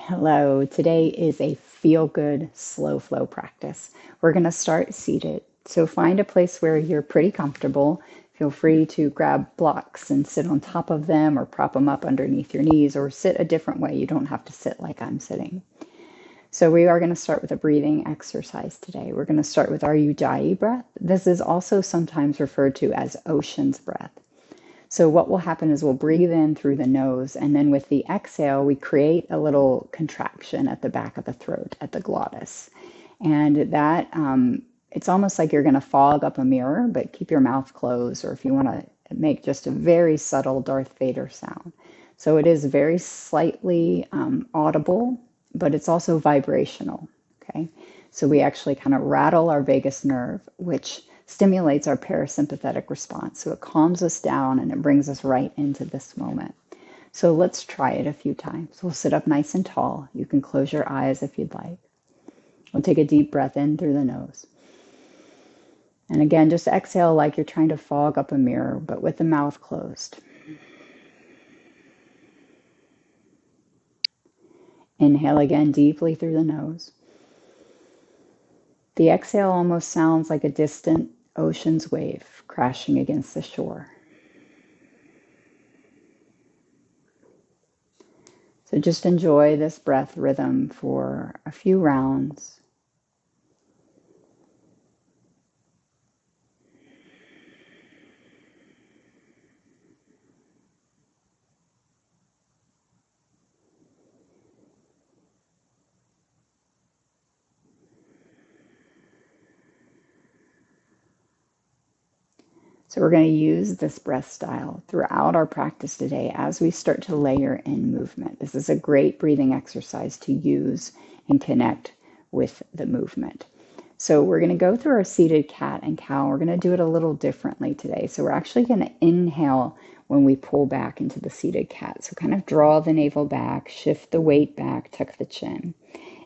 Hello, today is a feel-good slow flow practice. We're going to start seated. So find a place where you're pretty comfortable. Feel free to grab blocks and sit on top of them or prop them up underneath your knees or sit a different way. You don't have to sit like I'm sitting. So we are going to start with a breathing exercise today. We're going to start with our Ujjayi breath. This is also sometimes referred to as ocean's breath. So what will happen is we'll breathe in through the nose, and then with the exhale, we create a little contraction at the back of the throat, at the glottis. And that, it's almost like you're going to fog up a mirror, but keep your mouth closed, or if you want to make just a very subtle Darth Vader sound. So it is very slightly audible, but it's also vibrational, okay? So we actually kind of rattle our vagus nerve, which stimulates our parasympathetic response. So it calms us down and it brings us right into this moment. So let's try it a few times. We'll sit up nice and tall. You can close your eyes if you'd like. We'll take a deep breath in through the nose. And again, just exhale like you're trying to fog up a mirror, but with the mouth closed. Inhale again deeply through the nose. The exhale almost sounds like a distant ocean's wave crashing against the shore. So just enjoy this breath rhythm for a few rounds. So we're going to use this breath style throughout our practice today as we start to layer in movement. This is a great breathing exercise to use and connect with the movement. So we're going to go through our seated cat and cow. We're going to do it a little differently today. So we're actually going to inhale when we pull back into the seated cat. So kind of draw the navel back, shift the weight back, tuck the chin.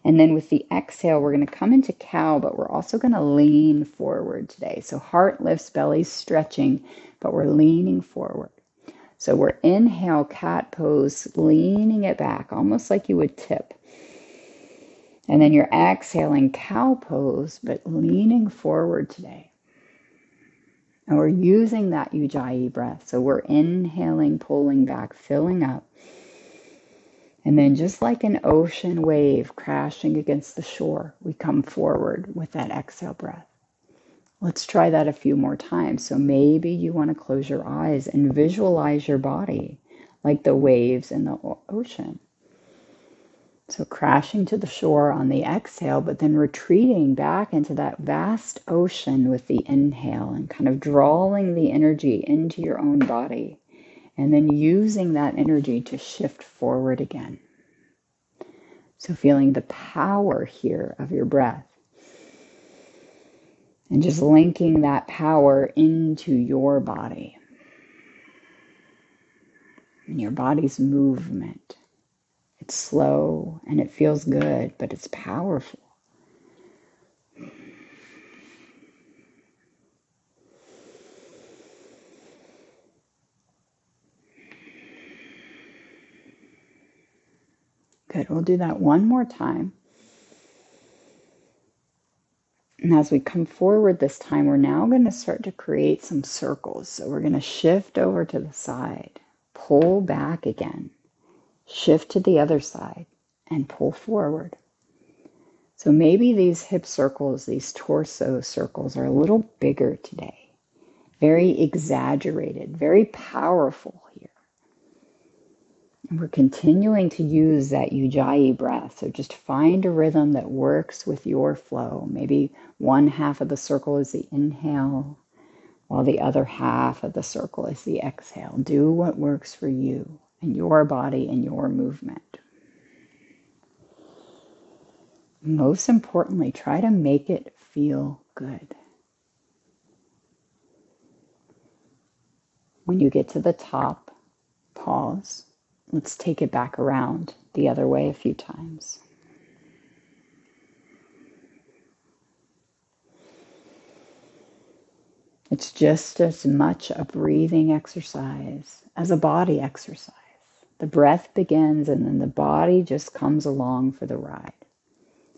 And then with the exhale, we're going to come into cow, but we're also going to lean forward today. So heart lifts, belly stretching, but we're leaning forward. So we're inhale, cat pose, leaning it back, almost like you would tip. And then you're exhaling, cow pose, but leaning forward today. And we're using that Ujjayi breath. So we're inhaling, pulling back, filling up. And then just like an ocean wave crashing against the shore, we come forward with that exhale breath. Let's try that a few more times. So maybe you want to close your eyes and visualize your body like the waves in the ocean. So crashing to the shore on the exhale, but then retreating back into that vast ocean with the inhale and kind of drawing the energy into your own body. And then using that energy to shift forward again. So feeling the power here of your breath. And just linking that power into your body. And your body's movement. It's slow and it feels good, but it's powerful. Good, we'll do that one more time. And as we come forward this time, we're now going to start to create some circles. So we're going to shift over to the side, pull back again, shift to the other side, and pull forward. So maybe these hip circles, these torso circles are a little bigger today. Very exaggerated, very powerful here. And we're continuing to use that Ujjayi breath. So just find a rhythm that works with your flow. Maybe one half of the circle is the inhale, while the other half of the circle is the exhale. Do what works for you and your body and your movement. Most importantly, try to make it feel good. When you get to the top, pause. Let's take it back around the other way a few times. It's just as much a breathing exercise as a body exercise. The breath begins and then the body just comes along for the ride.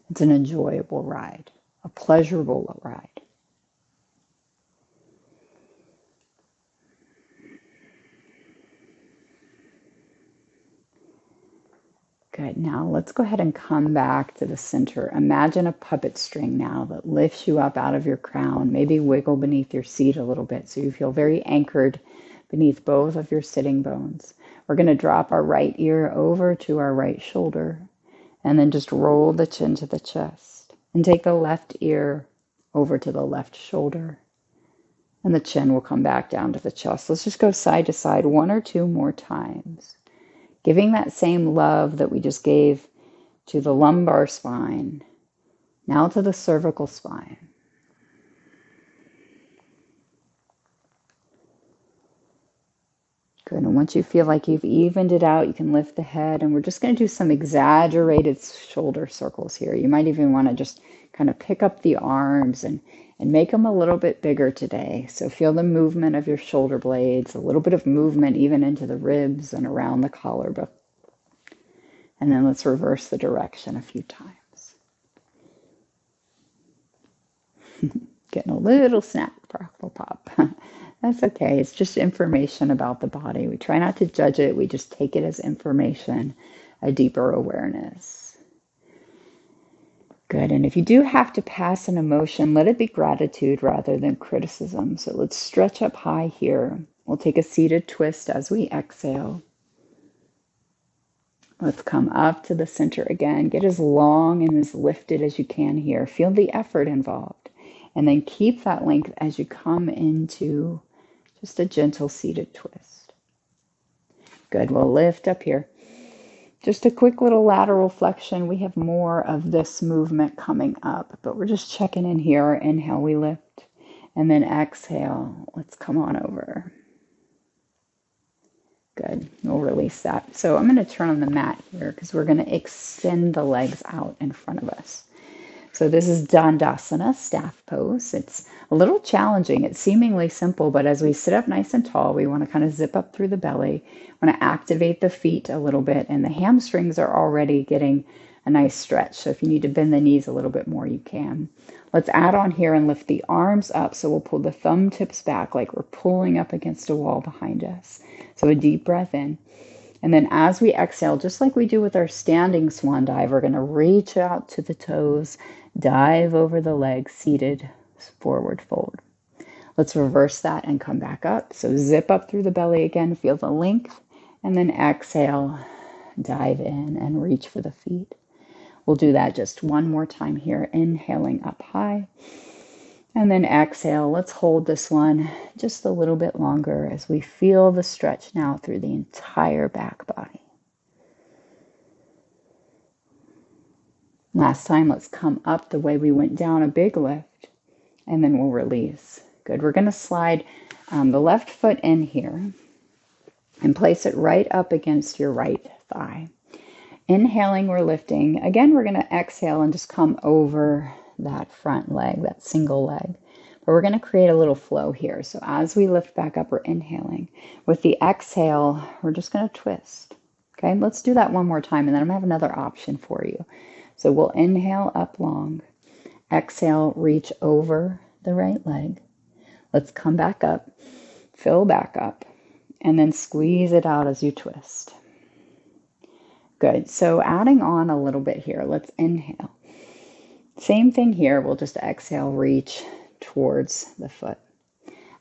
It's an enjoyable ride, a pleasurable ride. Good. Now let's go ahead and come back to the center. Imagine a puppet string now that lifts you up out of your crown. Maybe wiggle beneath your seat a little bit so you feel very anchored beneath both of your sitting bones. We're going to drop our right ear over to our right shoulder and then just roll the chin to the chest. And take the left ear over to the left shoulder. And the chin will come back down to the chest. Let's just go side to side 1 or 2 more times. Giving that same love that we just gave to the lumbar spine, now to the cervical spine. Good. And once you feel like you've evened it out, you can lift the head. And we're just going to do some exaggerated shoulder circles here. You might even want to just kind of pick up the arms and make them a little bit bigger today. So feel the movement of your shoulder blades, a little bit of movement even into the ribs and around the collarbone. And then let's reverse the direction a few times. Getting a little snap, crackle, pop. That's okay. It's just information about the body. We try not to judge it. We just take it as information, a deeper awareness. Good. And if you do have to pass an emotion, let it be gratitude rather than criticism. So let's stretch up high here. We'll take a seated twist as we exhale. Let's come up to the center again. Get as long and as lifted as you can here. Feel the effort involved. And then keep that length as you come into just a gentle seated twist. Good. We'll lift up here. Just a quick little lateral flexion. We have more of this movement coming up, but we're just checking in here. Inhale, we lift. And then exhale. Let's come on over. Good. We'll release that. So I'm going to turn on the mat here because we're going to extend the legs out in front of us. So this is Dandasana, staff pose. It's a little challenging. It's seemingly simple, but as we sit up nice and tall, we want to kind of zip up through the belly. We want to activate the feet a little bit, and the hamstrings are already getting a nice stretch. So if you need to bend the knees a little bit more, you can. Let's add on here and lift the arms up. So we'll pull the thumb tips back like we're pulling up against a wall behind us. So a deep breath in. And then as we exhale, just like we do with our standing swan dive, we're going to reach out to the toes, dive over the legs, seated, forward fold. Let's reverse that and come back up. So zip up through the belly again, feel the length, and then exhale, dive in and reach for the feet. We'll do that just one more time here, inhaling up high. And then exhale. Let's hold this one just a little bit longer as we feel the stretch now through the entire back body. Last time, let's come up the way we went down, a big lift, and then we'll release. Good. We're going to slide the left foot in here and place it right up against your right thigh. Inhaling, we're lifting. Again, we're going to exhale and just come over that front leg, that single leg. But we're going to create a little flow here. So as we lift back up, we're inhaling. With the exhale, we're just going to twist. Okay, let's do that one more time, and then I'm going to have another option for you. So we'll inhale up long. Exhale, reach over the right leg. Let's come back up, fill back up, and then squeeze it out as you twist. Good. So adding on a little bit here, let's inhale. Same thing here. We'll just exhale, reach towards the foot.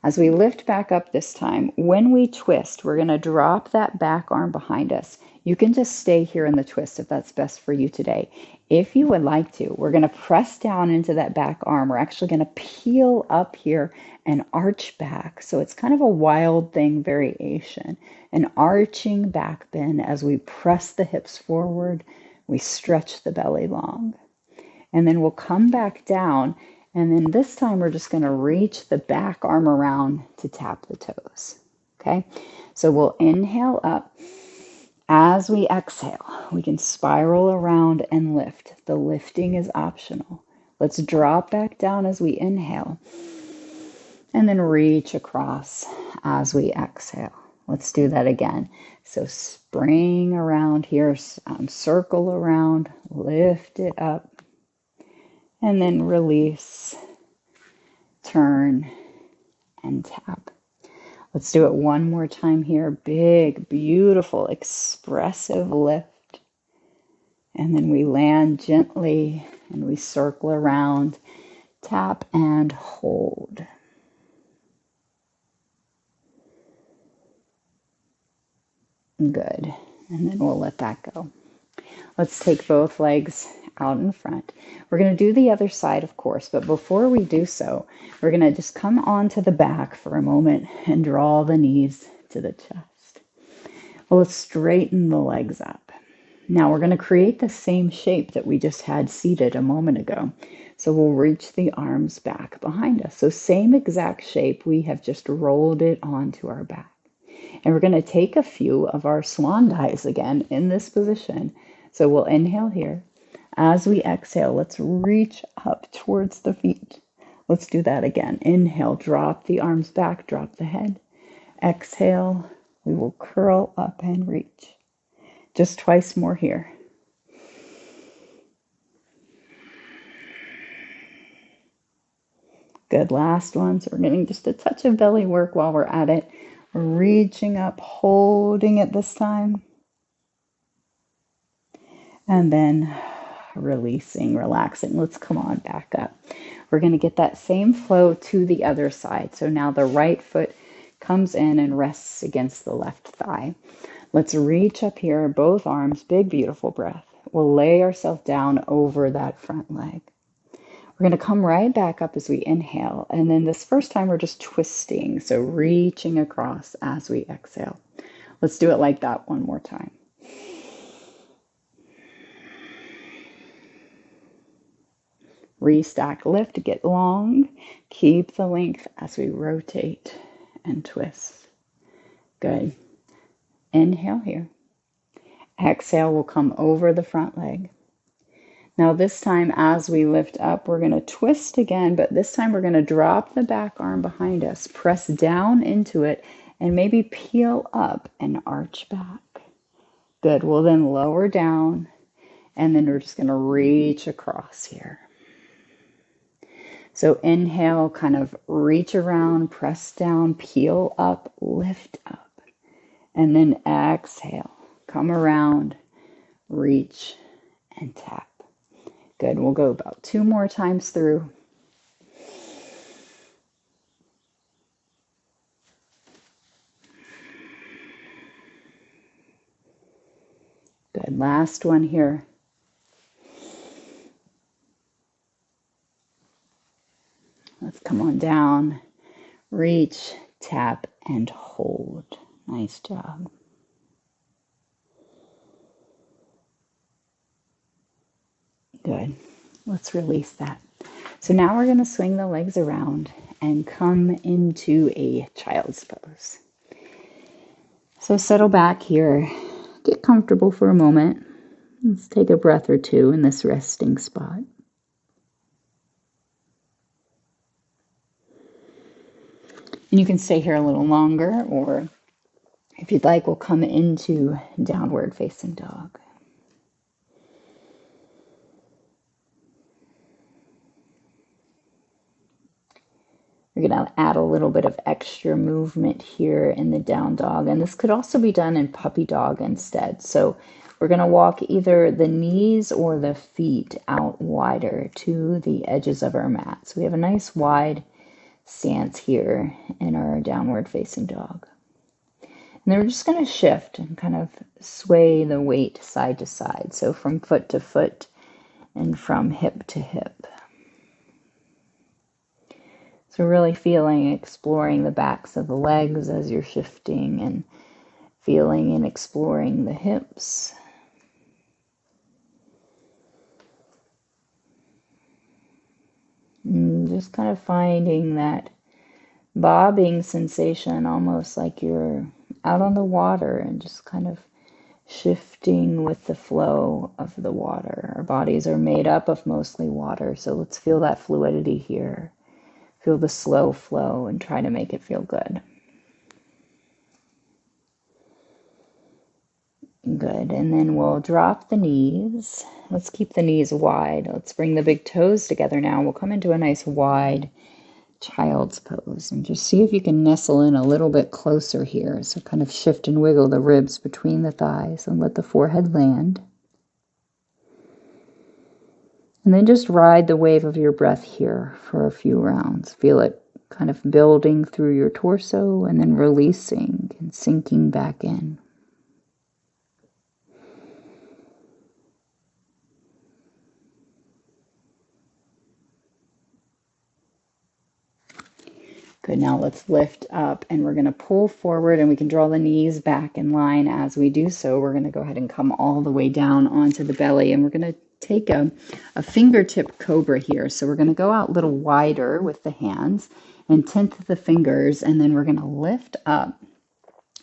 As we lift back up this time, when we twist, we're going to drop that back arm behind us. You can just stay here in the twist if that's best for you today. If you would like to, we're going to press down into that back arm. We're actually going to peel up here and arch back. So it's kind of a wild thing variation. An arching back bend as we press the hips forward. We stretch the belly long. And then we'll come back down. And then this time we're just going to reach the back arm around to tap the toes. Okay, so we'll inhale up. As we exhale, we can spiral around and lift. The lifting is optional. Let's drop back down as we inhale. And then reach across as we exhale. Let's do that again. So spring around here, circle around, lift it up, and then release, turn, and tap. Let's do it one more time here. Big, beautiful, expressive lift. And then we land gently and we circle around, tap and hold. Good. And then we'll let that go. Let's take both legs out in front. We're going to do the other side, of course, but before we do so, we're going to just come onto the back for a moment and draw the knees to the chest. Well, let's straighten the legs up. Now we're going to create the same shape that we just had seated a moment ago. So we'll reach the arms back behind us. So same exact shape, we have just rolled it onto our back. And we're going to take a few of our swan dives again in this position. So we'll inhale here. As we exhale, let's reach up towards the feet. Let's do that again. Inhale, drop the arms back, drop the head. Exhale, we will curl up and reach. Just twice more here. Good, last one. So we're getting just a touch of belly work while we're at it. We're reaching up, holding it this time. And then releasing, relaxing. Let's come on back up. We're going to get that same flow to the other side. So now the right foot comes in and rests against the left thigh. Let's reach up here, both arms, big, beautiful breath. We'll lay ourselves down over that front leg. We're going to come right back up as we inhale. And then this first time we're just twisting. So reaching across as we exhale. Let's do it like that one more time. Restack, lift, get long. Keep the length as we rotate and twist. Good. Inhale here. Exhale, we'll come over the front leg. Now this time as we lift up, we're going to twist again, but this time we're going to drop the back arm behind us, press down into it, and maybe peel up and arch back. Good. We'll then lower down, and then we're just going to reach across here. So inhale, kind of reach around, press down, peel up, lift up. And then exhale, come around, reach, and tap. Good. We'll go about 2 more times through. Good. Last one here. Let's come on down, reach, tap, and hold. Nice job. Good. Let's release that. So now we're going to swing the legs around and come into a child's pose. So settle back here. Get comfortable for a moment. Let's take a breath or two in this resting spot. And you can stay here a little longer, or if you'd like, we'll come into downward facing dog. We're going to add a little bit of extra movement here in the down dog. And this could also be done in puppy dog instead. So we're going to walk either the knees or the feet out wider to the edges of our mat. So we have a nice wide stance here in our downward facing dog. And then we're just going to shift and kind of sway the weight side to side. So from foot to foot and from hip to hip. So really feeling, exploring the backs of the legs as you're shifting, and feeling and exploring the hips. And just kind of finding that bobbing sensation, almost like you're out on the water and just kind of shifting with the flow of the water. Our bodies are made up of mostly water, so let's feel that fluidity here. Feel the slow flow and try to make it feel good. Good. And then we'll drop the knees. Let's keep the knees wide. Let's bring the big toes together now. We'll come into a nice wide child's pose and just see if you can nestle in a little bit closer here. So kind of shift and wiggle the ribs between the thighs and let the forehead land. And then just ride the wave of your breath here for a few rounds. Feel it kind of building through your torso and then releasing and sinking back in. Good, now let's lift up and we're going to pull forward and we can draw the knees back in line as we do so. We're going to go ahead and come all the way down onto the belly and we're going to take a fingertip cobra here. So we're going to go out a little wider with the hands and tint the fingers and then we're going to lift up.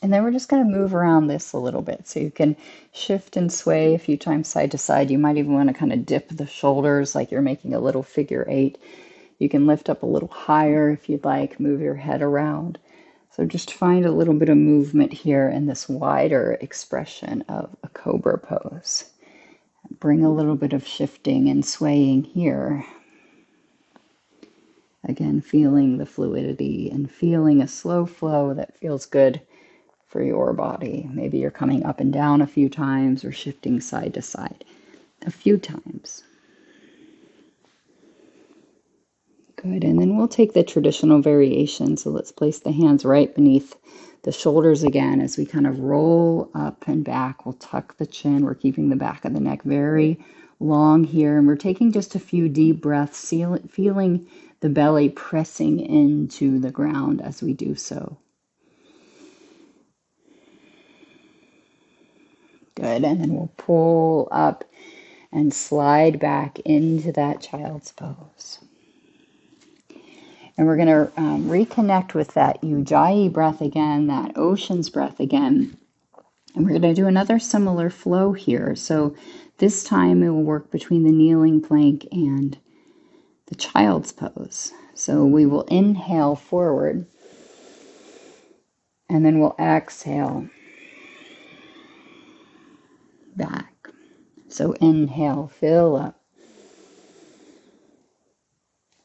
And then we're just going to move around this a little bit. So you can shift and sway a few times side to side. You might even want to kind of dip the shoulders like you're making a little figure eight. You can lift up a little higher if you'd like, move your head around. So just find a little bit of movement here in this wider expression of a cobra pose. Bring a little bit of shifting and swaying here. Again, feeling the fluidity and feeling a slow flow that feels good for your body. Maybe you're coming up and down a few times or shifting side to side a few times. Good, and then we'll take the traditional variation. So let's place the hands right beneath the shoulders again as we kind of roll up and back. We'll tuck the chin. We're keeping the back of the neck very long here. And we're taking just a few deep breaths, feeling the belly pressing into the ground as we do so. Good, and then we'll pull up and slide back into that child's pose. And we're going to reconnect with that Ujjayi breath again, that ocean's breath again. And we're going to do another similar flow here. So this time it will work between the kneeling plank and the child's pose. So we will inhale forward and then we'll exhale back. So inhale, fill up.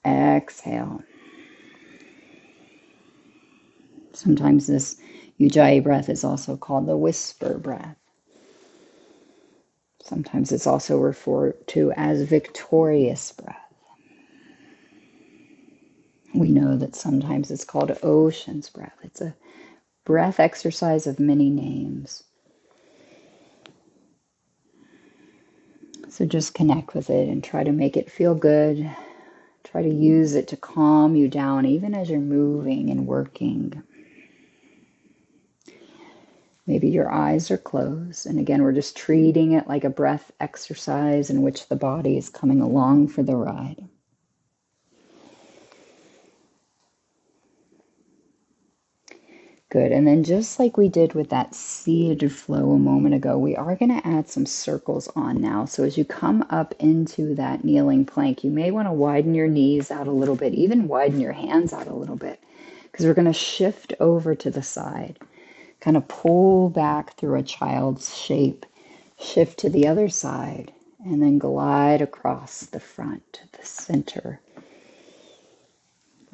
Exhale. Sometimes this Ujjayi breath is also called the whisper breath. Sometimes it's also referred to as victorious breath. We know that sometimes it's called ocean's breath. It's a breath exercise of many names. So just connect with it and try to make it feel good. Try to use it to calm you down even as you're moving and working. Maybe your eyes are closed. And again, we're just treating it like a breath exercise in which the body is coming along for the ride. Good. And then just like we did with that seated flow a moment ago, we are going to add some circles on now. So as you come up into that kneeling plank, you may want to widen your knees out a little bit, even widen your hands out a little bit, because we're going to shift over to the side. Kind of pull back through a child's shape, shift to the other side, and then glide across the front, the center.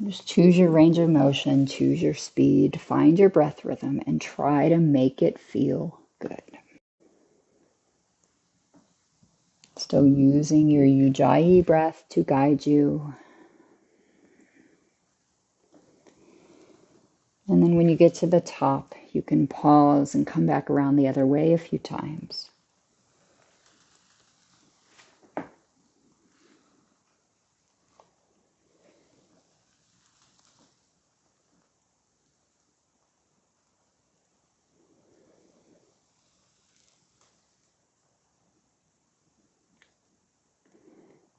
Just choose your range of motion, choose your speed, find your breath rhythm, and try to make it feel good. Still using your Ujjayi breath to guide you. And then when you get to the top, you can pause and come back around the other way a few times.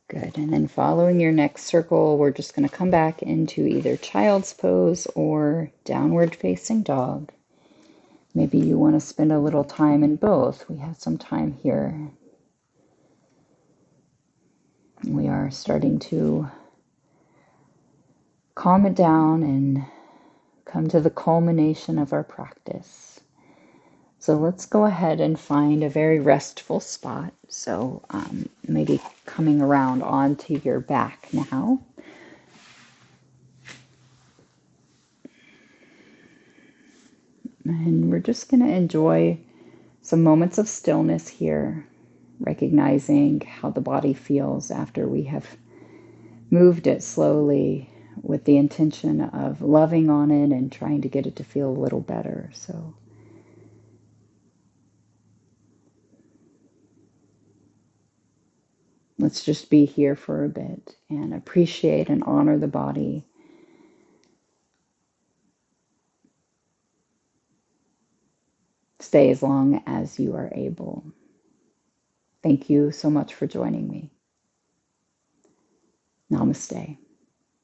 Good, and then following your next circle, we're just going to come back into either child's pose or downward facing dog. Maybe you want to spend a little time in both. We have some time here. We are starting to calm it down and come to the culmination of our practice. So let's go ahead and find a very restful spot. So maybe coming around onto your back now. And we're just going to enjoy some moments of stillness here, recognizing how the body feels after we have moved it slowly with the intention of loving on it and trying to get it to feel a little better. So let's just be here for a bit and appreciate and honor the body. Stay as long as you are able. Thank you so much for joining me. Namaste.